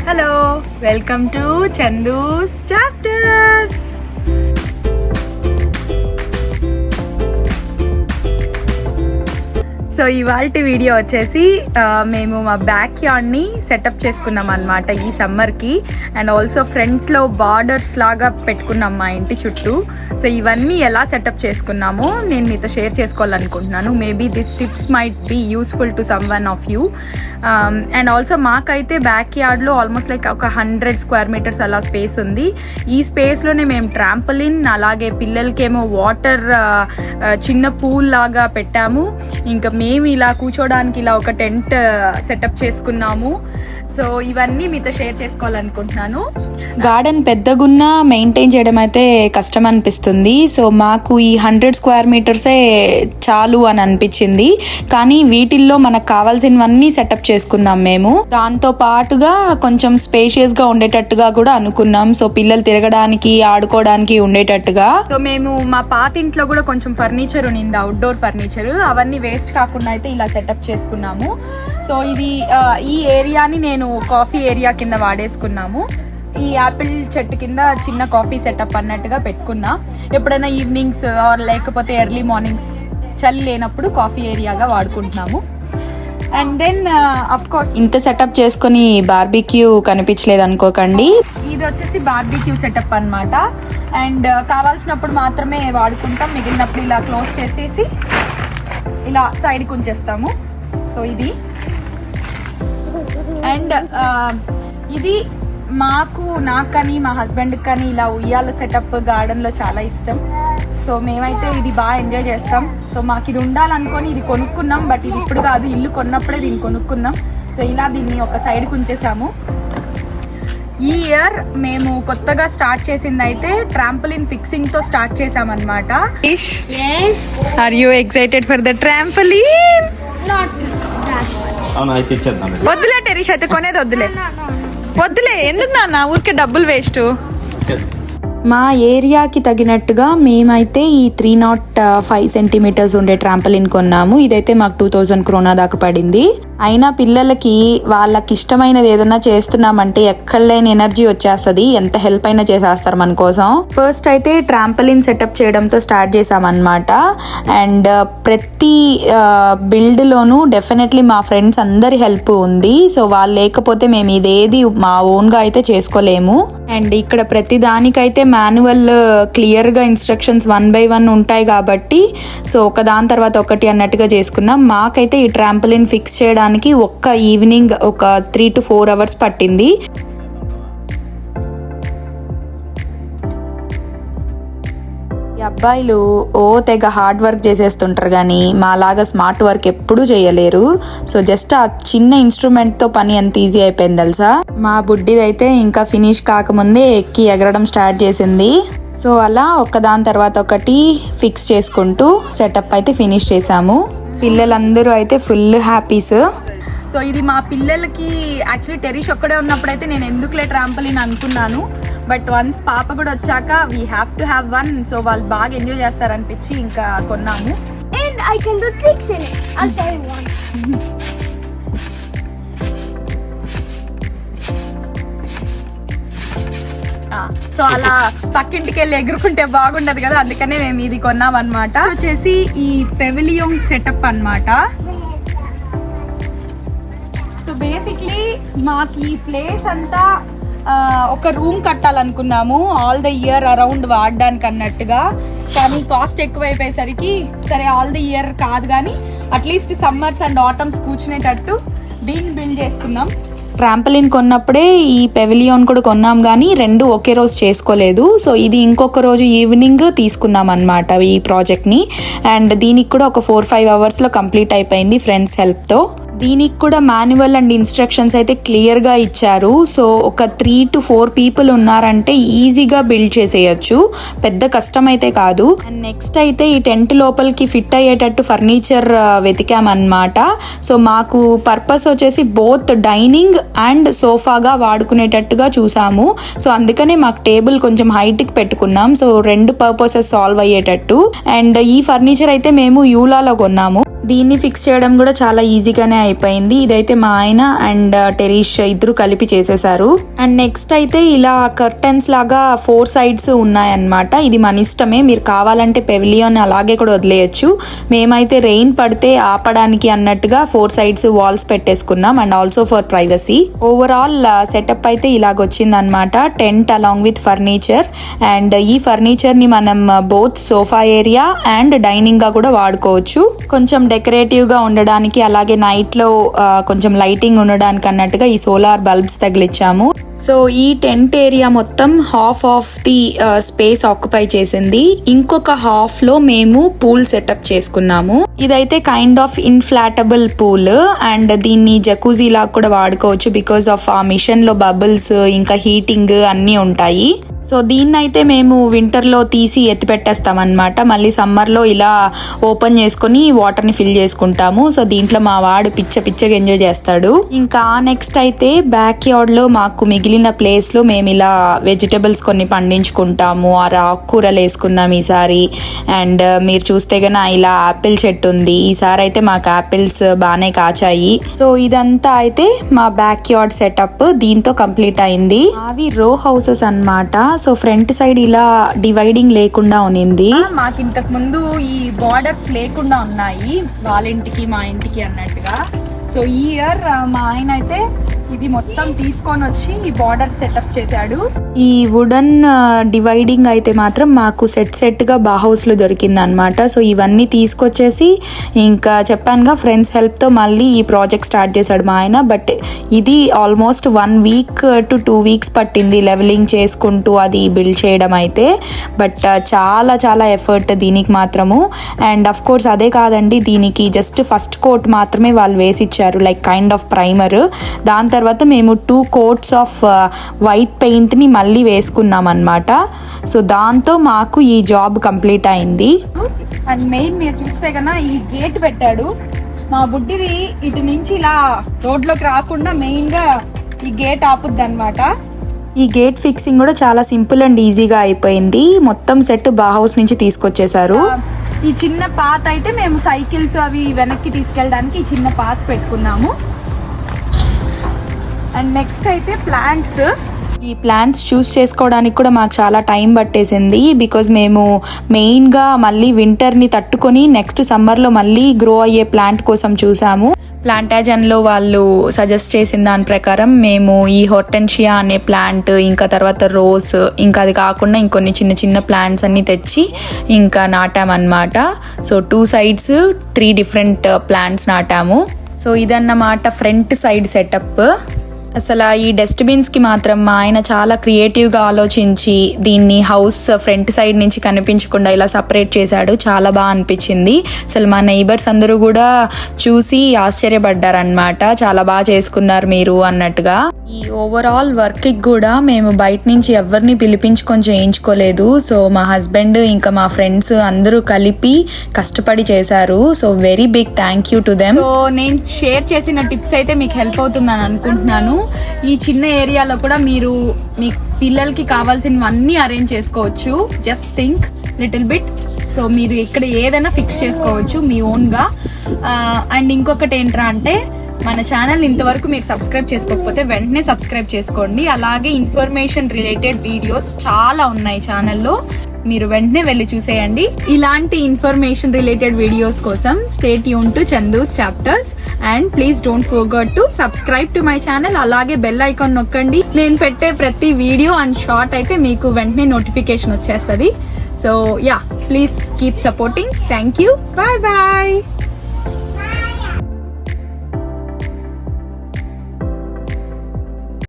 Hello, welcome to Chandu's chapters. So ఇవాల్టి video వచ్చేసి మేము మా బ్యాక్ యార్డ్ని సెటప్ చేసుకున్నాం అనమాట ఈ సమ్మర్కి. అండ్ ఆల్సో ఫ్రంట్లో బార్డర్స్ లాగా పెట్టుకున్నాం మా ఇంటి చుట్టూ. సో ఇవన్నీ ఎలా సెటప్ చేసుకున్నామో నేను మీతో షేర్ చేసుకోవాలనుకుంటున్నాను. Maybe this tips might be useful to someone of you. And also మాకైతే బ్యాక్ యార్డ్లో ఆల్మోస్ట్ లైక్ ఒక 100 స్క్వేర్ మీటర్స్ అలా స్పేస్ ఉంది. ఈ స్పేస్లోనే మేము ట్రాంపలిన్, అలాగే పిల్లలకేమో వాటర్ చిన్న పూల్ లాగా పెట్టాము. ఇంకా మేము ఇలా కూర్చోడానికి ఇలా ఒక టెంట్ సెటప్ చేసుకున్నాము. సో ఇవన్నీ మీతో షేర్ చేసుకోవాలనుకుంటున్నాను. గార్డెన్ పెద్దగున్నా మెయింటైన్ చేయడం అయితే కష్టం అనిపిస్తుంది. సో మాకు ఈ 100 స్క్వేర్ మీటర్సే చాలు అని అనిపించింది. కానీ వీటిల్లో మనకు కావాల్సినవన్నీ సెటప్ చేసుకున్నాం మేము. దాంతో పాటుగా కొంచెం స్పేషియస్గా ఉండేటట్టుగా కూడా అనుకున్నాం. సో పిల్లలు తిరగడానికి, ఆడుకోవడానికి ఉండేటట్టుగా. సో మేము మా పాతింట్లో కూడా కొంచెం ఫర్నిచర్ ఉన్నింది, అవుట్డోర్ ఫర్నిచర్. అవన్నీ వేస్ట్ కాకుండా అయితే ఇలా సెటప్ చేసుకున్నాము. సో ఇది ఈ ఏరియాని నేను కాఫీ ఏరియా కింద వాడేసుకున్నాము. ఈ యాపిల్ చెట్టు కింద చిన్న కాఫీ సెటప్ అన్నట్టుగా పెట్టుకున్నా. ఎప్పుడైనా ఈవినింగ్స్ ఆర్ లేకపోతే ఎర్లీ మార్నింగ్స్ చలి లేనప్పుడు కాఫీ ఏరియాగా వాడుకుంటున్నాము. అండ్ దెన్ అఫ్ కోర్స్ ఇంత సెటప్ చేసుకొని బార్బిక్యూ కనిపించలేదు అనుకోకండి. ఇది వచ్చేసి బార్బిక్యూ సెటప్ అన్నమాట. అండ్ కావాల్సినప్పుడు మాత్రమే వాడుకుంటాం, మిగిలినప్పుడు ఇలా క్లోజ్ చేసేసి ఇలా సైడ్కి ఉంచేస్తాము. సో ఇది అండ్ ఇది నాకు కానీ మా హస్బెండ్కి కానీ ఇలా ఉయ్యాల సెటప్ గార్డెన్లో చాలా ఇష్టం. సో మేమైతే ఇది బాగా ఎంజాయ్ చేస్తాం. సో మాకు ఇది ఉండాలనుకొని ఇది కొనుక్కున్నాం, బట్ ఇది ఇప్పుడు కాదు, ఇల్లు కొన్నప్పుడే దీన్ని కొనుక్కున్నాం. సో ఇలా దీన్ని ఒక సైడ్కి ఉంచేసాము. ఈ ఇయర్ మేము కొత్తగా స్టార్ట్ చేసింది అయితే ట్రాంపలిన్ ఫిక్సింగ్ తో స్టార్ట్ చేసామన్నమాట. Are you excited for the trampoline? వద్దులే టెరిష్, అయితే కొనేది వద్దులే ఎందుకు నాన్న, ఊరికే డబ్బులు వేస్ట్. మా ఏరియాకి తగినట్టుగా మేమైతే ఈ 305 సెంటీమీటర్స్ ఉండే ట్రాంపలిన్ కొన్నాము. ఇదైతే మాకు 2000 krona దాకా పడింది. అయినా పిల్లలకి వాళ్ళకి ఇష్టమైనది ఏదైనా చేస్తున్నామంటే ఎక్కడ లేని ఎనర్జీ వచ్చేస్తుంది. ఎంత హెల్ప్ అయినా చేసేస్తారు మన కోసం. ఫస్ట్ అయితే ట్రాంపలిన్ సెటప్ చేయడంతో స్టార్ట్ చేసామన్నమాట. అండ్ ప్రతి బిల్డ్లోనూ డెఫినెట్లీ మా ఫ్రెండ్స్ అందరి హెల్ప్ ఉంది. సో వాళ్ళు లేకపోతే మేము ఇదేది మా ఓన్గా అయితే చేసుకోలేము. అండ్ ఇక్కడ ప్రతి దానికైతే మాన్యువల్ క్లియర్గా ఇన్స్ట్రక్షన్స్ 1 by 1 ఉంటాయి కాబట్టి సో ఒక దాని తర్వాత ఒకటి అన్నట్టుగా చేసుకున్నాం. మాకైతే ఈ ట్రాంపలిన్ ఫిక్స్ చేయడానికి ఒక్క ఈవినింగ్ ఒక 3 to 4 hours పట్టింది. ఈ అబ్బాయిలు తెగ హార్డ్ వర్క్ చేసేస్తుంటారు కానీ మాలాగా స్మార్ట్ వర్క్ ఎప్పుడూ చేయలేరు. సో జస్ట్ ఆ చిన్న ఇన్స్ట్రుమెంట్తో పని ఎంత ఈజీ అయిపోయింది తెలుసా. మా బుడ్డిదైతే ఇంకా ఫినిష్ కాకముందే ఎక్కి ఎగరడం స్టార్ట్ చేసింది. సో అలా ఒకదాని తర్వాత ఒకటి ఫిక్స్ చేసుకుంటూ సెటప్ అయితే ఫినిష్ చేసాము. పిల్లలందరూ అయితే ఫుల్ హ్యాపీస్. సో ఇది మా పిల్లలకి యాక్చువల్లీ టెరిష్ ఒక్కడే ఉన్నప్పుడు అయితే నేను ఎందుకులే ట్రాంపలిన్ అనుకున్నాను. బట్ వన్స్ పాప కూడా వచ్చాక we have to have one. So వాళ్ళు బాగా ఎంజాయ్ చేస్తారనిపించి ఇంకా కొన్నాము. And I can do tricks in it. I'll tell you one. So అలా పక్కింటికి వెళ్ళి ఎగురుకుంటే బాగుండదు కదా, అందుకనే మేము ఇది కొన్నాం అనమాట. వచ్చేసి ఈ పెవిలియన్ సెటప్ అన్నమాట. సో బేసిక్లీ మాకు ఈ ప్లేస్ అంతా ఒక రూమ్ కట్టాలనుకున్నాము ఆల్ ద ఇయర్ అరౌండ్ వాడడానికి అన్నట్టుగా. కానీ కాస్ట్ ఎక్కువైపోయేసరికి సరే ఆల్ ద ఇయర్ కాదు కానీ అట్లీస్ట్ సమ్మర్స్ అండ్ ఆటమ్స్ కూర్చునేటట్టు దీన్ని బిల్డ్ చేసుకుందాం. ట్రాంపలిన్ కొన్నప్పుడే ఈ పెవిలియన్ కూడా కొన్నాం కానీ రెండు ఒకే రోజు చేసుకోలేదు. సో ఇది ఇంకొక రోజు ఈవినింగ్ తీసుకున్నాం అన్నమాట ఈ ప్రాజెక్ట్ని. అండ్ దీనికి కూడా ఒక 4-5 hours కంప్లీట్ అయిపోయింది ఫ్రెండ్స్ హెల్ప్తో. దీనికి కూడా మాన్యువల్ అండ్ ఇన్స్ట్రక్షన్స్ అయితే క్లియర్గా ఇచ్చారు. సో ఒక 3 to 4 people ఉన్నారంటే ఈజీగా బిల్డ్ చేసేయచ్చు, పెద్ద కష్టం అయితే కాదు. అండ్ నెక్స్ట్ అయితే ఈ టెంట్ లోపలికి ఫిట్ అయ్యేటట్టు ఫర్నిచర్ వెతికామన్నమాట. సో మాకు పర్పస్ వచ్చేసి బోత్ డైనింగ్ అండ్ సోఫాగా వాడుకునేటట్టుగా చూసాము. సో అందుకనే మాకు టేబుల్ కొంచెం హైట్కి పెట్టుకున్నాం. సో 2 పర్పసెస్ సాల్వ్ అయ్యేటట్టు. అండ్ ఈ ఫర్నిచర్ అయితే మేము యూలాలో కొన్నాము. దీన్ని ఫిక్స్ చేయడం కూడా చాలా ఈజీగానే అయిపోయింది. ఇదైతే మా ఆయన అండ్ టెరీష్ ఇద్దరు కలిపి చేసేసారు. అండ్ నెక్స్ట్ అయితే ఇలా కర్టన్స్ లాగా 4 సైడ్స్ ఉన్నాయన్నమాట. ఇది మన ఇష్టమే, మీరు కావాలంటే పెవిలియన్ అలాగే కూడా వదిలేయచ్చు. మేమైతే రెయిన్ పడితే ఆపడానికి అన్నట్టుగా 4 సైడ్స్ వాల్స్ పెట్టేసుకున్నాం and also for privacy. Overall setup అయితే ఇలాగొచ్చింది అనమాట. Tent along with furniture. And ఈ ఫర్నిచర్ ని మనం both sofa area and dining గా కూడా వాడుకోవచ్చు. కొంచెం డెకరేటివ్ గా ఉండడానికి, అలాగే నైట్ లో కొంచెం లైటింగ్ ఉండడానికి అన్నట్టుగా ఈ సోలార్ బల్బ్స్ తగిలిచ్చాము. సో ఈ టెంట్ ఏరియా మొత్తం half of the space occupy చేసింది. ఇంకొక హాఫ్ లో మేము పూల్ సెటప్ చేసుకున్నాము. ఇదైతే kind of inflatable pool and దీన్ని జకూజీ లాగా కూడా వాడుకోవచ్చు బికాస్ ఆఫ్ ఆ మిషన్ లో బబుల్స్ ఇంకా హీటింగ్ అన్నీ ఉంటాయి. సో దీన్నైతే మేము వింటర్లో తీసి ఎత్తి పెట్టేస్తాం అనమాట. మళ్ళీ సమ్మర్లో ఇలా ఓపెన్ చేసుకుని వాటర్ని ఫిల్ చేసుకుంటాము. సో దీంట్లో మా వాడు పిచ్చగా ఎంజాయ్ చేస్తాడు. ఇంకా నెక్స్ట్ అయితే బ్యాక్ యార్డ్లో మాకు మిగిలిన ప్లేస్లో మేము ఇలా వెజిటబుల్స్ కొన్ని పండించుకుంటాము. ఆకుకూరలు వేసుకున్నాం ఈసారి. అండ్ మీరు చూస్తే గన ఇలా యాపిల్ చెట్టు ఉంది. ఈసారి అయితే మాకు యాపిల్స్ బాగానే కాచాయి. సో ఇదంతా అయితే మా బ్యాక్ యార్డ్ సెటప్ దీంతో కంప్లీట్ అయింది. అవి రో హౌసెస్ అన్నమాట. సో ఫ్రంట్ సైడ్ ఇలా డివైడింగ్ లేకుండా ఉన్నింది. మాకు ఇంతకు ముందు ఈ బార్డర్స్ లేకుండా ఉన్నాయి, వాళ్ళ ఇంటికి మా ఇంటికి అన్నట్టుగా. సో ఈ ఇయర్ మా ఆయన అయితే ఇది మొత్తం తీసుకొని వచ్చి ఈ బార్డర్ సెటప్ చేశాడు. ఈ వుడెన్ డివైడింగ్ అయితే మాత్రం మాకు సెట్ గా హౌస్ లో దొరికింది అనమాట. సో ఇవన్నీ తీసుకొచ్చేసి ఇంకా చెప్పానుగా ఫ్రెండ్స్ హెల్ప్ తో మళ్ళీ ఈ ప్రాజెక్ట్ స్టార్ట్ చేశాడు మా ఆయన. బట్ ఇది ఆల్మోస్ట్ 1 week to 2 weeks పట్టింది లెవెలింగ్ చేసుకుంటూ అది బిల్డ్ చేయడం అయితే. బట్ చాలా ఎఫర్ట్ దీనికి మాత్రము. అండ్ అఫ్ కోర్స్ అదే కాదండి, దీనికి జస్ట్ ఫస్ట్ కోట్ మాత్రమే వాళ్ళు వేసి ఇచ్చారు, లైక్ కైండ్ ఆఫ్ ప్రైమర్. దాని తర్వాత మేము 2 coats ఆఫ్ వైట్ పెయింట్ ని మళ్ళీ వేసుకున్నాం అన్నమాట. సో దాంతో మాకు ఈ జాబ్ కంప్లీట్ అయింది. అండ్ మెయిన్ మీరు చూస్తే కన్నా ఈ గేట్ పెట్టాడు. మా బుడ్డిది ఇటు నుంచి ఇలా రోడ్లోకి రాకుండా మెయిన్ గా ఈ గేట్ ఆపుద్ది అనమాట. ఈ గేట్ ఫిక్సింగ్ కూడా చాలా సింపుల్ అండ్ ఈజీగా అయిపోయింది. మొత్తం సెట్ హౌస్ నుంచి తీసుకొచ్చేసారు. ఈ చిన్న పాత్ అయితే మేము సైకిల్స్ అవి వెనక్కి తీసుకెళ్ళడానికి ఈ చిన్న పాత్ పెట్టుకున్నాము. అండ్ నెక్స్ట్ అయితే ప్లాంట్స్. ఈ ప్లాంట్స్ చూస్ చేసుకోవడానికి కూడా మాకు చాలా టైం పట్టేసింది. బికాజ్ మేము మెయిన్గా మళ్ళీ వింటర్ని తట్టుకొని నెక్స్ట్ సమ్మర్లో మళ్ళీ గ్రో అయ్యే ప్లాంట్ కోసం చూసాము. ప్లాంటాజన్లో వాళ్ళు సజెస్ట్ చేసిన దాని ప్రకారం మేము ఈ హోర్టెన్షియా అనే ప్లాంట్, ఇంకా తర్వాత రోజ్, ఇంకా అది కాకుండా ఇంకొన్ని చిన్న ప్లాంట్స్ అన్ని తెచ్చి ఇంకా నాటామన్నమాట. సో 2 sides 3 different ప్లాంట్స్ నాటాము. సో ఇదన్నమాట ఫ్రంట్ సైడ్ సెటప్. అసలు ఈ డస్ట్బిన్స్కి మాత్రం మా ఆయన చాలా క్రియేటివ్గా ఆలోచించి దీన్ని హౌస్ ఫ్రంట్ సైడ్ నుంచి కనిపించకుండా ఇలా సపరేట్ చేశాడు. చాలా బాగా అనిపించింది. అసలు మా నైబర్స్ అందరూ కూడా చూసి ఆశ్చర్యపడ్డారనమాట, చాలా బాగా చేసుకున్నారు మీరు అన్నట్టుగా. ఈ ఓవరాల్ వర్క్కి కూడా మేము బయట నుంచి ఎవరిని పిలిపించుకొని చేయించుకోలేదు. సో మా హస్బెండ్ ఇంకా మా ఫ్రెండ్స్ అందరూ కలిపి కష్టపడి చేశారు. So very big thank you to them. So నేను షేర్ చేసిన టిప్స్ అయితే మీకు హెల్ప్ అవుతుందని అనుకుంటున్నాను. ఈ చిన్న ఏరియాలో కూడా మీరు మీ పిల్లలకి కావాల్సినవన్నీ అరేంజ్ చేసుకోవచ్చు. Just think little bit. So మీరు ఇక్కడ ఏదైనా ఫిక్స్ చేసుకోవచ్చు మీ ఓన్గా. అండ్ ఇంకొకటి ఏంట్రా అంటే, మన ఛానల్ ఇంతవరకు మీరు సబ్స్క్రైబ్ చేసుకోకపోతే వెంటనే సబ్స్క్రైబ్ చేసుకోండి. అలాగే ఇన్ఫర్మేషన్ రిలేటెడ్ వీడియోస్ చాలా ఉన్నాయి ఛానల్లో, మీరు వెంటనే వెళ్ళి చూసేయండి. ఇలాంటి ఇన్ఫర్మేషన్ రిలేటెడ్ వీడియోస్ కోసం stay tune to Chandu's chapters and please don't forget to subscribe to my channel. అలాగే బెల్ ఐకాన్ నొక్కండి. నేను పెట్టే ప్రతి వీడియో అండ్ షార్ట్ అయితే మీకు వెంటనే నోటిఫికేషన్ వచ్చేస్తుంది. So yeah, please keep supporting. Thank you. Bye bye.